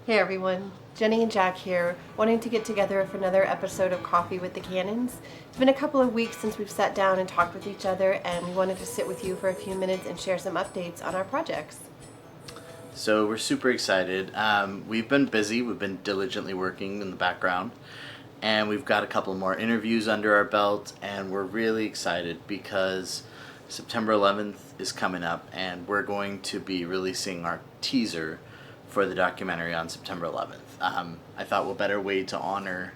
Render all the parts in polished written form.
Hey everyone, Jenny and Jack here, wanting to get together for another episode of Coffee with the Canons. It's been a couple of weeks since we've sat down and talked with each other, and we wanted to sit with you for a few minutes and share some updates on our projects. So we're super excited. We've been busy. We've been diligently working in the background, and we've got a couple more interviews under our belt, and we're really excited because September 11th is coming up, and we're going to be releasing our teaser for the documentary on September 11th. I thought what better way to honor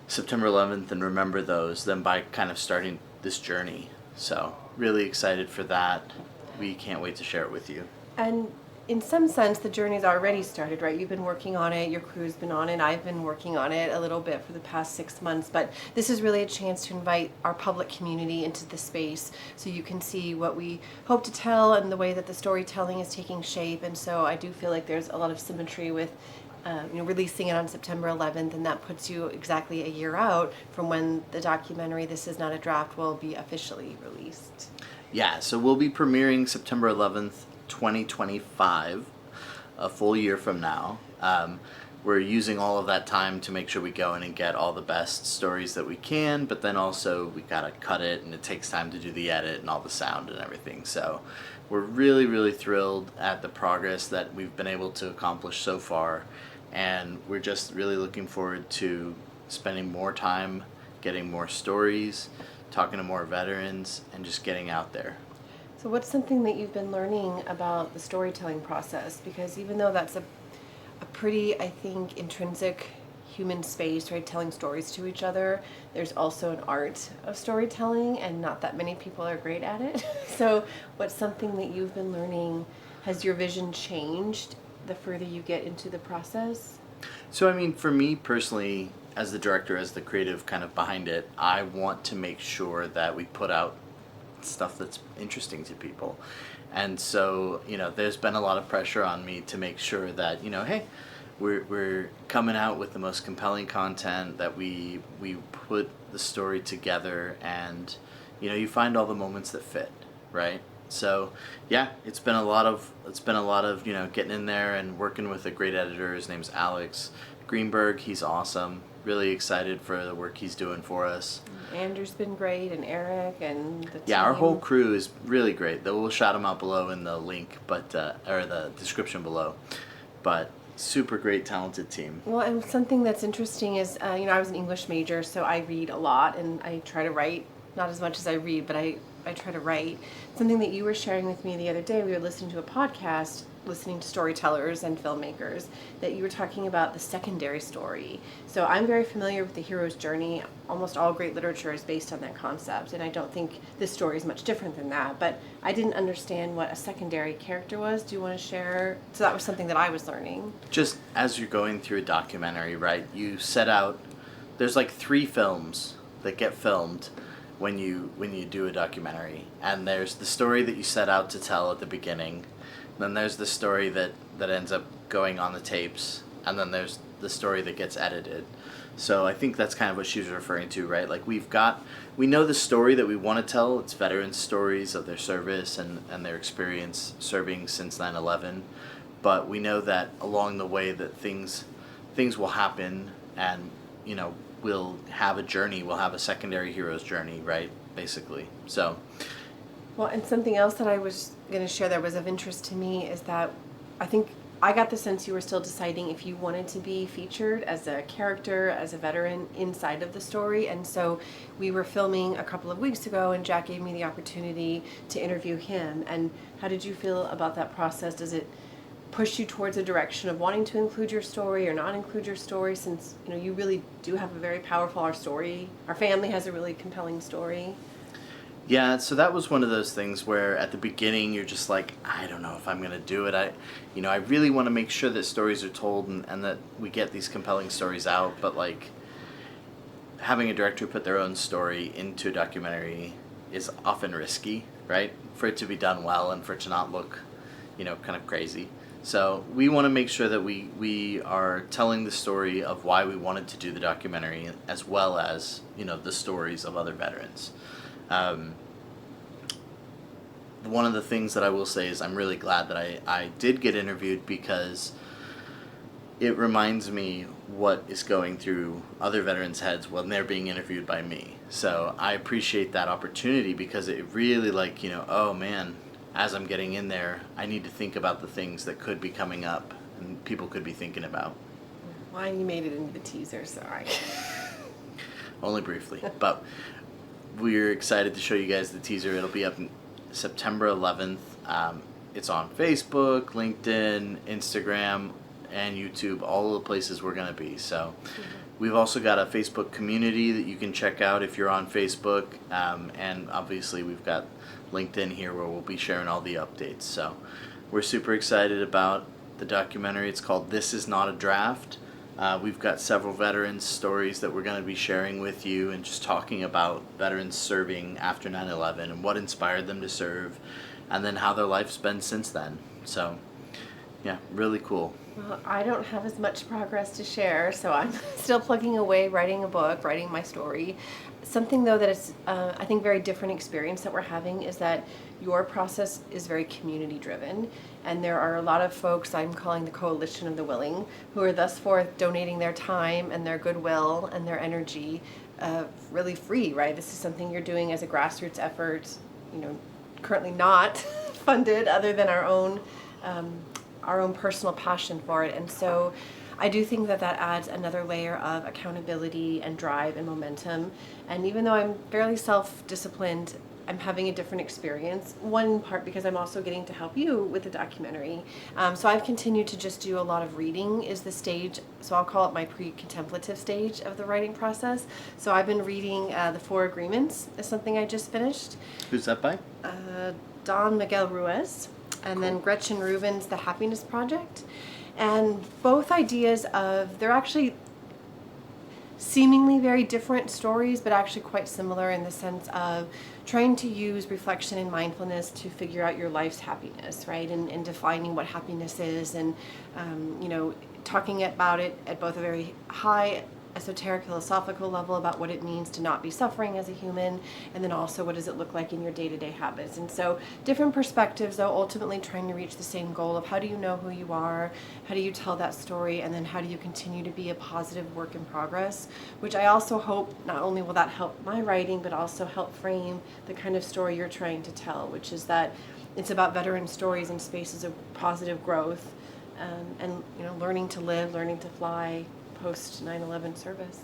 September 11th and remember those than by kind of starting this journey. So really excited for that. We can't wait to share it with you. And in some sense, the journey's already started, right? You've been working on it, your crew's been on it, I've been working on it a little bit for the past 6 months, but this is really a chance to invite our public community into the space so you can see what we hope to tell and the way that the storytelling is taking shape. And so I do feel like there's a lot of symmetry with releasing it on September 11th, and that puts you exactly a year out from when the documentary This Is Not a Draft will be officially released. Yeah, so we'll be premiering September 11th, 2025, a full year from now. We're using all of that time to make sure we go in and get all the best stories that we can, but then also we gotta cut it, and it takes time to do the edit and all the sound and everything. So we're really, really thrilled at the progress that we've been able to accomplish so far, and we're just really looking forward to spending more time getting more stories, talking to more veterans, and just getting out there. So what's something that you've been learning about the storytelling process? Because even though that's a pretty, I think, intrinsic human space, right, telling stories to each other, there's also an art of storytelling, and not that many people are great at it. So what's something that you've been learning? Has your vision changed the further you get into the process? So, I mean, for me personally, as the director, as the creative kind of behind it, I want to make sure that we put out stuff that's interesting to people. And so, there's been a lot of pressure on me to make sure that, hey, we're coming out with the most compelling content, that we put the story together, and, you find all the moments that fit, right? So, yeah, it's been a lot of getting in there and working with a great editor. His name's Alex Greenberg. He's awesome. Really excited for the work he's doing for us. Andrew's been great, and Eric, and the team. Yeah, our whole crew is really great. We'll shout them out below in the link, but or the description below. But super great, talented team. Well, and something that's interesting is, I was an English major, so I read a lot, and I try to write, not as much as I read, but I try to write. Something that you were sharing with me the other day, we were listening to a podcast, listening to storytellers and filmmakers, that you were talking about the secondary story. So I'm very familiar with the hero's journey. Almost all great literature is based on that concept, and I don't think this story is much different than that, but I didn't understand what a secondary character was. Do you want to share? So that was something that I was learning. Just as you're going through a documentary, right, you set out, there's like 3 films that get filmed when you do a documentary, and there's the story that you set out to tell at the beginning, then there's the story that ends up going on the tapes, and then there's the story that gets edited. So I think that's kind of what she was referring to, right? Like we know the story that we want to tell. It's veterans' stories of their service and their experience serving since 9/11, but we know that along the way that things will happen, and we'll have a journey, we'll have a secondary hero's journey, right, basically. So, well, and something else that I was going to share that was of interest to me is that I think I got the sense you were still deciding if you wanted to be featured as a character, as a veteran inside of the story. And so we were filming a couple of weeks ago, and Jack gave me the opportunity to interview him. And how did you feel about that process? Does it push you towards a direction of wanting to include your story or not include your story, since you really do have a very powerful our family has a really compelling story? Yeah, so that was one of those things where at the beginning you're just like, I don't know if I'm going to do it. I really want to make sure that stories are told, and that we get these compelling stories out, but like having a director put their own story into a documentary is often risky, right? For it to be done well and for it to not look, kind of crazy. So we want to make sure that we are telling the story of why we wanted to do the documentary, as well as, the stories of other veterans. One of the things that I will say is I'm really glad that I did get interviewed, because it reminds me what is going through other veterans' heads when they're being interviewed by me. So I appreciate that opportunity because it really, like, oh man, as I'm getting in there, I need to think about the things that could be coming up and people could be thinking about. Well, you made it into the teaser, sorry. Only briefly, but we're excited to show you guys the teaser. It'll be up September 11th. It's on Facebook, LinkedIn, Instagram, and YouTube, all the places we're going to be. So we've also got a Facebook community that you can check out if you're on Facebook. And obviously we've got LinkedIn here where we'll be sharing all the updates. So we're super excited about the documentary. It's called This Is Not a Draft. We've got several veterans' stories that we're going to be sharing with you and just talking about veterans serving after 9/11 and what inspired them to serve and then how their life's been since then. So, yeah, really cool. Well, I don't have as much progress to share, so I'm still plugging away, writing a book, writing my story. Something, though, that is, I think, very different experience that we're having is that your process is very community-driven, and there are a lot of folks I'm calling the Coalition of the Willing who are thus forth donating their time and their goodwill and their energy really free, right? This is something you're doing as a grassroots effort, currently not funded other than our own personal passion for it. And so I do think that adds another layer of accountability and drive and momentum. And even though I'm fairly self-disciplined, I'm having a different experience. One part because I'm also getting to help you with the documentary. So I've continued to just do a lot of reading is the stage. So I'll call it my pre-contemplative stage of the writing process. So I've been reading The Four Agreements is something I just finished. Who's that by? Don Miguel Ruiz. And then Gretchen Rubin's The Happiness Project. And both ideas they're actually seemingly very different stories, but actually quite similar in the sense of trying to use reflection and mindfulness to figure out your life's happiness, right? And defining what happiness is and, talking about it at both a very high esoteric philosophical level about what it means to not be suffering as a human, and then also what does it look like in your day-to-day habits. And so different perspectives, though, ultimately trying to reach the same goal of how do you know who you are, how do you tell that story, and then how do you continue to be a positive work in progress, which I also hope not only will that help my writing, but also help frame the kind of story you're trying to tell, which is that it's about veteran stories and spaces of positive growth, and learning to live, learning to fly, post 9/11 service.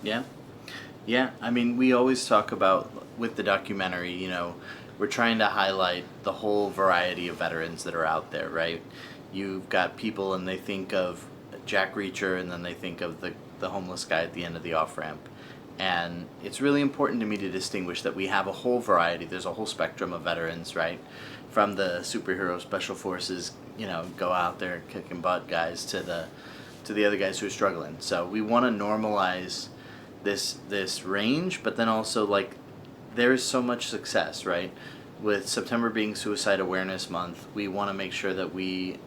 Yeah. I mean, we always talk about with the documentary, we're trying to highlight the whole variety of veterans that are out there, right? You've got people and they think of Jack Reacher and then they think of the homeless guy at the end of the off-ramp. And it's really important to me to distinguish that we have a whole variety. There's a whole spectrum of veterans, right? From the superhero special forces, go out there kicking butt guys to the other guys who are struggling. So we want to normalize this range, but then also there is so much success, right? With September being Suicide Awareness Month, we want to make sure that we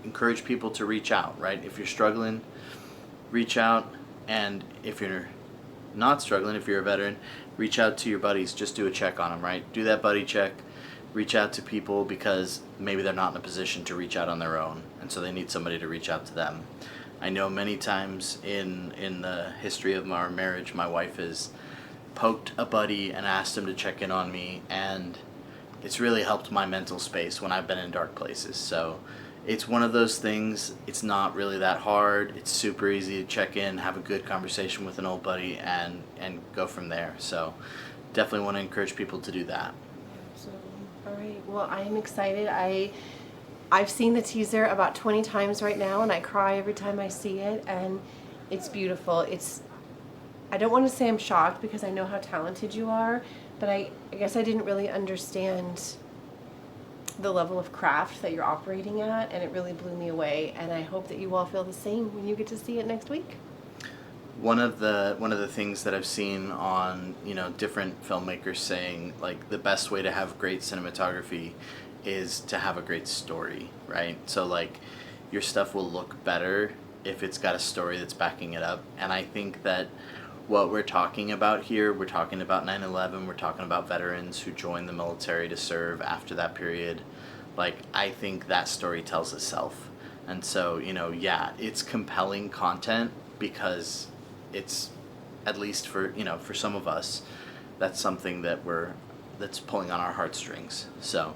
encourage people to reach out, right? If you're struggling, reach out, and if you're not struggling, if you're a veteran, reach out to your buddies, just do a check on them, right? Do that buddy check, reach out to people because maybe they're not in a position to reach out on their own, and so they need somebody to reach out to them. I know many times in the history of our marriage, my wife has poked a buddy and asked him to check in on me, and it's really helped my mental space when I've been in dark places. So it's one of those things, it's not really that hard, it's super easy to check in, have a good conversation with an old buddy, and go from there. So definitely want to encourage people to do that. All right. Well, I am excited. I've seen the teaser about 20 times right now, and I cry every time I see it, and it's beautiful. I don't want to say I'm shocked because I know how talented you are, but I guess I didn't really understand the level of craft that you're operating at, and it really blew me away, and I hope that you all feel the same when you get to see it next week. One of the things that I've seen on different filmmakers saying the best way to have great cinematography is to have a great story, right? So your stuff will look better if it's got a story that's backing it up. And I think that what we're talking about here, we're talking about 9/11, we're talking about veterans who joined the military to serve after that period. I think that story tells itself. And so, yeah, it's compelling content because it's, at least for, for some of us, that's something that's pulling on our heartstrings. So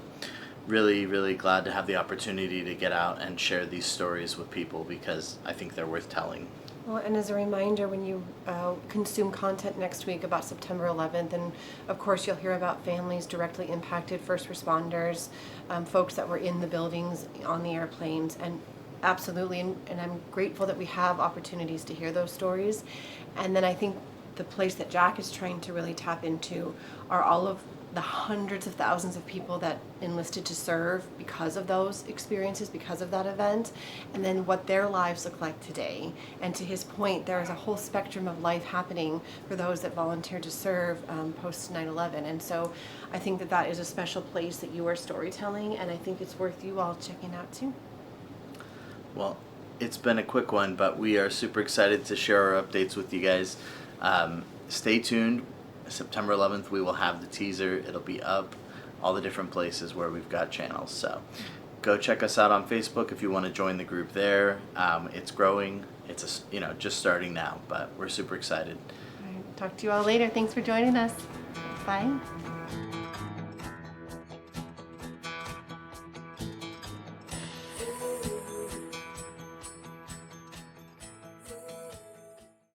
really, really glad to have the opportunity to get out and share these stories with people because I think they're worth telling. Well, and as a reminder, when you consume content next week about September 11th, and of course you'll hear about families directly impacted, first responders, folks that were in the buildings, on the airplanes, and absolutely, and I'm grateful that we have opportunities to hear those stories. And then I think the place that Jack is trying to really tap into are all of the hundreds of thousands of people that enlisted to serve because of those experiences, because of that event, and then what their lives look like today. And to his point, there is a whole spectrum of life happening for those that volunteered to serve post 9/11. And so I think that that is a special place that you are storytelling, and I think it's worth you all checking out too. Well, it's been a quick one, but we are super excited to share our updates with you guys. Stay tuned. September 11th, we will have the teaser. It'll be up all the different places where we've got channels. So go check us out on Facebook if you want to join the group there. It's growing. It's just starting now, but we're super excited. All right, talk to you all later. Thanks for joining us. Bye.